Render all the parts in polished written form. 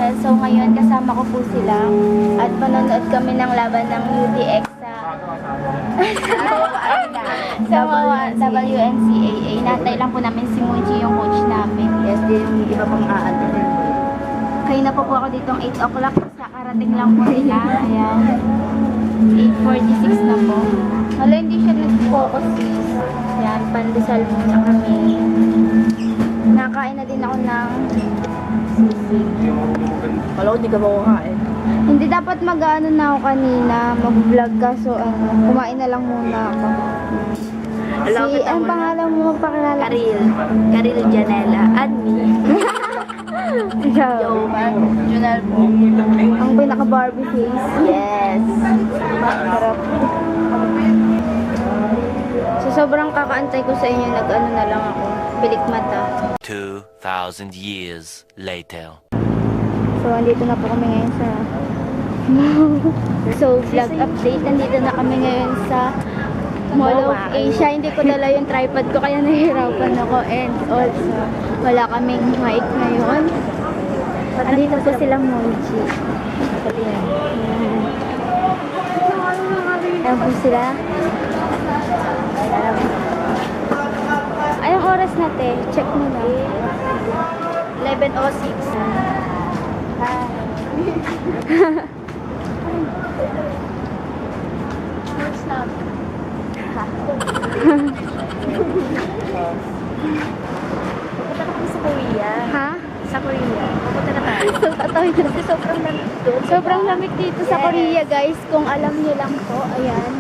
Channel. So ngayon kasama ko po sila at manonood kami ng laban ng UTX sa WNCAA. Natay lang po namin si Munji, yung coach namin. Yes, din iba pang aatin. Kayo na po ako dito 8 o'clock. Karating lang po nila. Ayan. 8:46 na po. Wala, hindi siya nag-focus. Ayan, pandesal muna kami. Nakain na din ako ng sisig. Wala ko, di ka makukain. Hindi dapat mag-ano na ako kanina, mag-vlog ka. So, kumain na lang muna ako. Ang pangalan mo magpakilala? Karil Janela. And me. Yo, man. Junal po. Ang pinaka-Barbie face. Yes. Sarap. So, sobrang kakaantay ko sa inyo. Nag-ano na lang ako. Bilik mata. 2,000 years later. So, andito na po kami ngayon sa So, vlog update. Nandito na kami ngayon sa Mall of Asia. Hindi ko dala yung tripod ko kaya nahihirapan ako. And also, wala kaming mic ngayon. Andito po silang Monji. Ayan po sila. Anong oras na, te? Check mo na. 11:06. Pupunta na kami sa Korea. Ha? Sa Korea. Pupunta na tayo. So, tatoy na. Kasi sobrang lamig doon. Sobrang lamig dito sa Korea, guys. Kung alam niyo lang po. Ayan.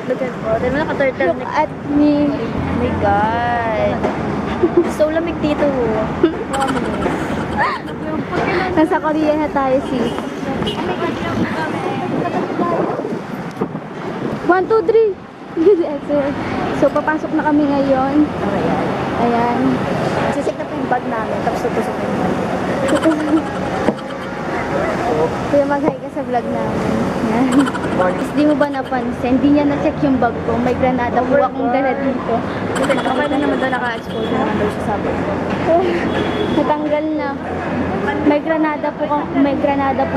Look at po. Dahil mo naka-turtle Look neck. at me. Oh my God. So lamig dito. Nasa Korea na tayo, sis. 1, 2, 3. So, papasok na kami ngayon. Ayan. Ayan. Sisik na po yung bag namin. Tapos tutusok na yung bag. Kuya, mag-hi ka sa vlog namin. Ayan. Is, di mo ba napansin? Hindi niya na-check yung bag ko. May granada po akong dala dito. Okay na naman doon naka-expose na naman doon sa sabon. Natanggal na. May granada po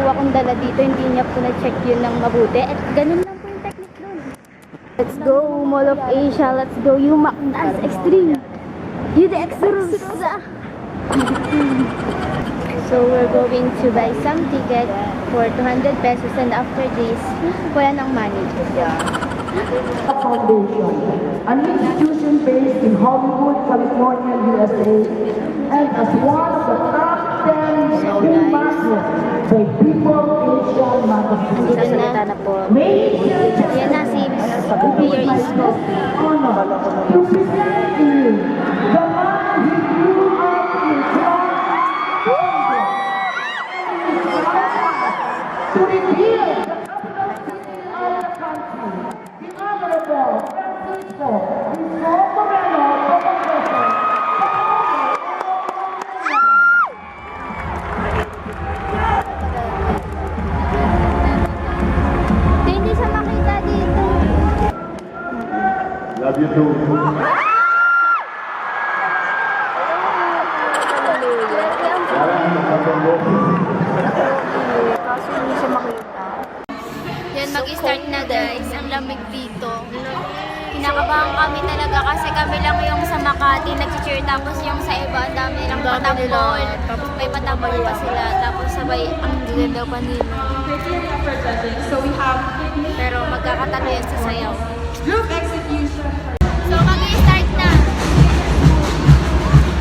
akong dala dito. Hindi niya po na-check yun ng mabuti. At ganun lang po yung technique nun. Let's go, Mall of Asia. Let's go, Yumak Dance Extreme. UTX Rusa. So, we're going to buy some ticket for 200 pesos and after this, wala nang money. Foundation, an institution based in Hollywood, California, USA, and as one of the top 10 humanist by People Asia magazine. Nandito na. po. Yan na si Here is Hope. Honor to present to you the man who grew up in to reveal the capital city of the country, the Honorable Francisco Moreno Professor. Hindi siya makita dito. Love you too. Kaso hindi siya makita. Yan, mag-start na guys. Ang lamig dito. Kinakabahan kami talaga kasi kami lang yung sa Makati nag-cheer tapos yung sa iba ang dami nilang patambol. May patambol pa sila. Tapos sabay ang ganda pa nila. Pero magkakatalo yan sa sayaw. So mag-start na.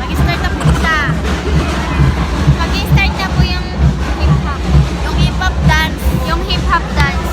Mag-start na po siya. Mag-start na po yung hip-hop. Yung hip-hop dance. Yung hip-hop dance.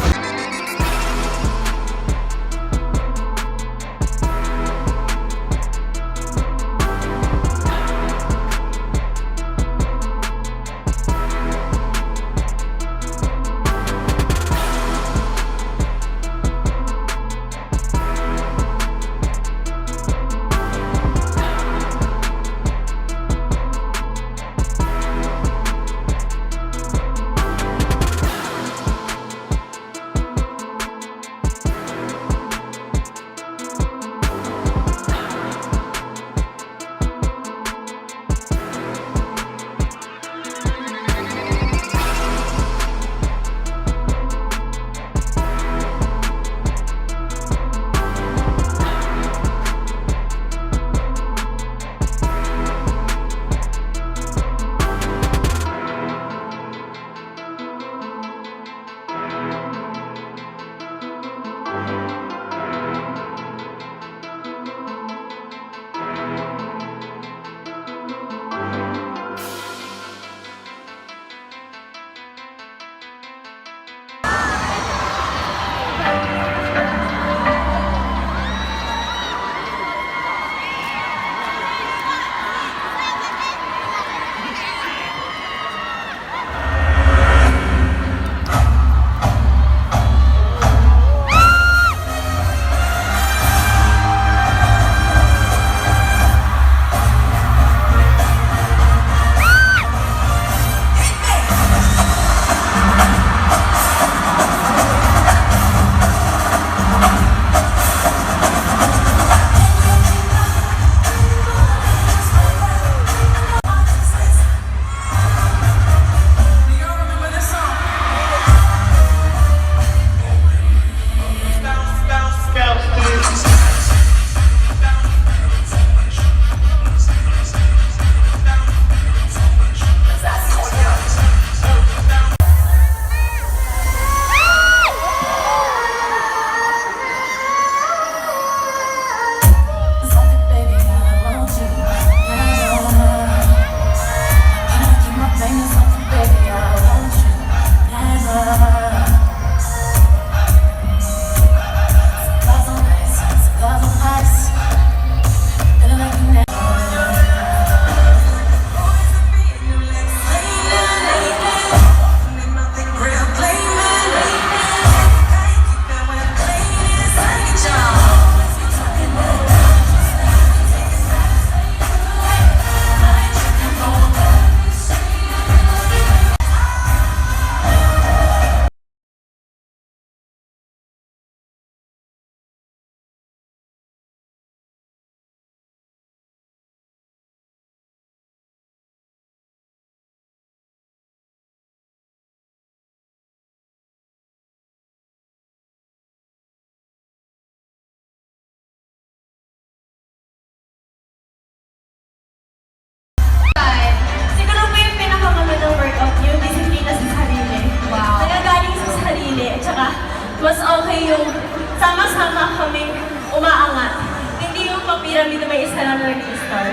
sama-sama kaming umaangat. Hindi yung papiramid na may isa lang na nag-star.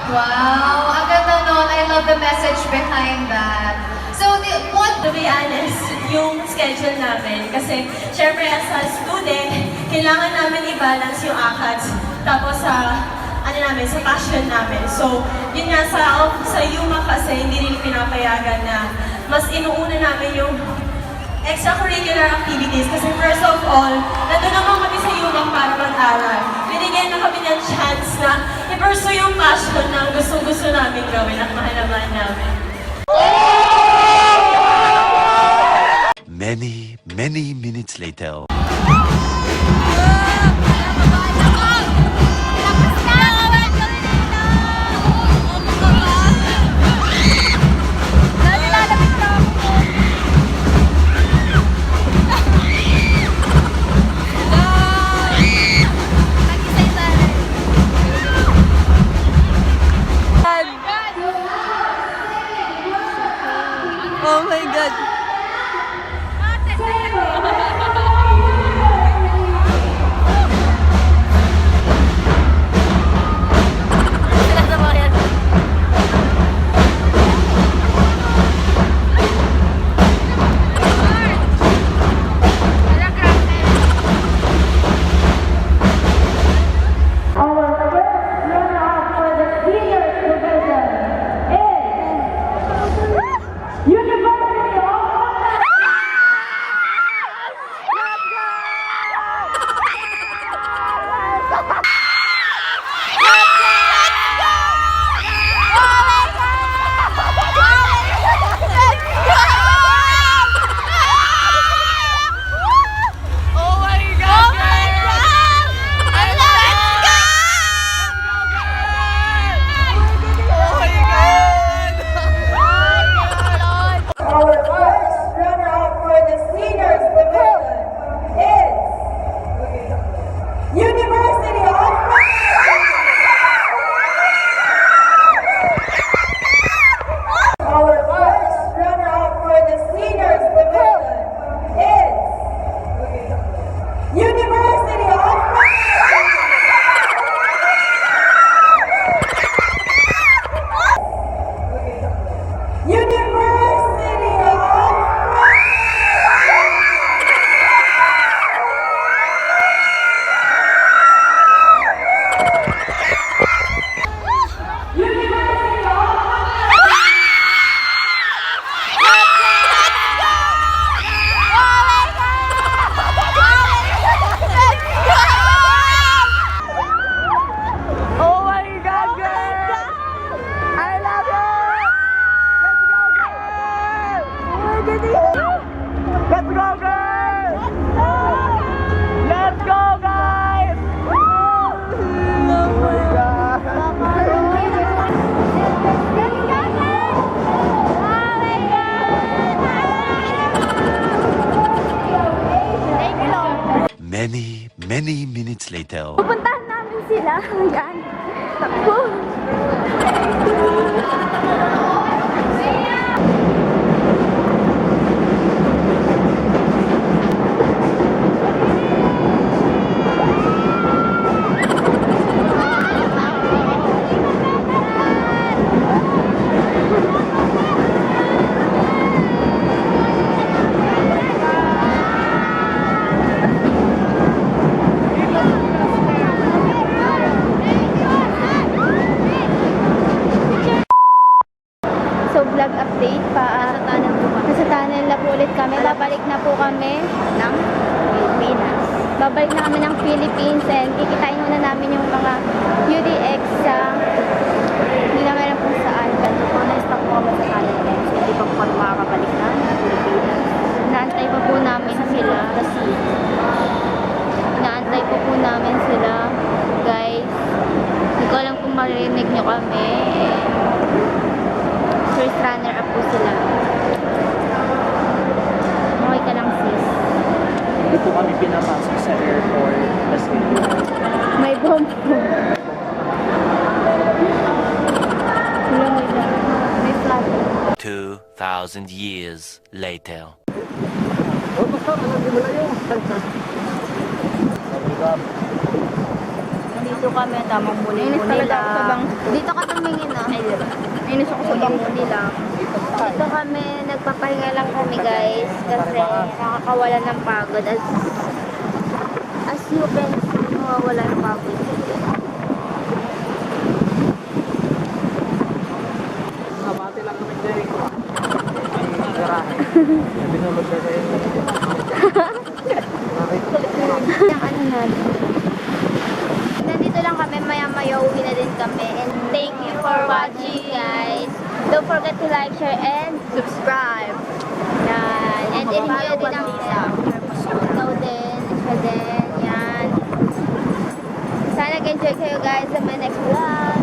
Wow, ang ganda nun. I love the message behind that. So, To be honest, yung schedule namin, kasi syempre as a student, kailangan namin i-balance yung ACADS, tapos sa sa passion namin. So, yun nga, sa UMA kasi hindi rin pinapayagan na mas inuuna namin yung extracurricular activities kasi first of all, nandun naman kami sa UMA para mag-aral. Binigyan na kami ng chance na i-pursue yung passion na gusto namin gawin at mahal na mahal namin. Many minutes later. Oh my God! Our first runner-up for the seniors division is University of Our first runner-up for the seniors division is University of Our first runner-up for the seniors division is University of University Oh my God, girl! I love you! Let's go, girl! Let's go, guys! Oh my God! Many minutes later. Pupuntahan namin sila. Yan. Takbo. So vlog update pa. Nasa tunnel na po ulit kami. Babalik na po kami ng Pilipinas. Babalik na kami ng Philippines and kikitain muna namin yung mga UDX sa hindi naman alam kung saan. Ganito po na-stop po kami sa tunnel. So hindi pa po kami makakabalik na ng Pilipinas. Inaantay pa po namin sila kasi inaantay po namin sila guys. Hindi ko alam kung marinig nyo kami. First runner up po sila. Okay ka lang sis. Hindi po kami pinapasok sa airport kasi May bomb po. Wala may flat. 2,000 years later. Dito kami, tamang muli-muli lang. Dito ka tumingin na. Nainis ako sa bangmuli lang. Dito kami, nagpapahinga lang kami guys. Kasi nakakawala ng pagod. As you can see, mawawala ng pagod. Mabati lang kami dyan. Ang garahe. Binulog na kayo. Yung ano natin. Nandito lang kami, maya-maya uwi na din kami. And thank you for watching guys. Don't forget to like, share, and subscribe. Yan. And enjoy din ang ikaw din. Siya din. Yan. Sana nag-enjoy kayo guys sa my next vlog.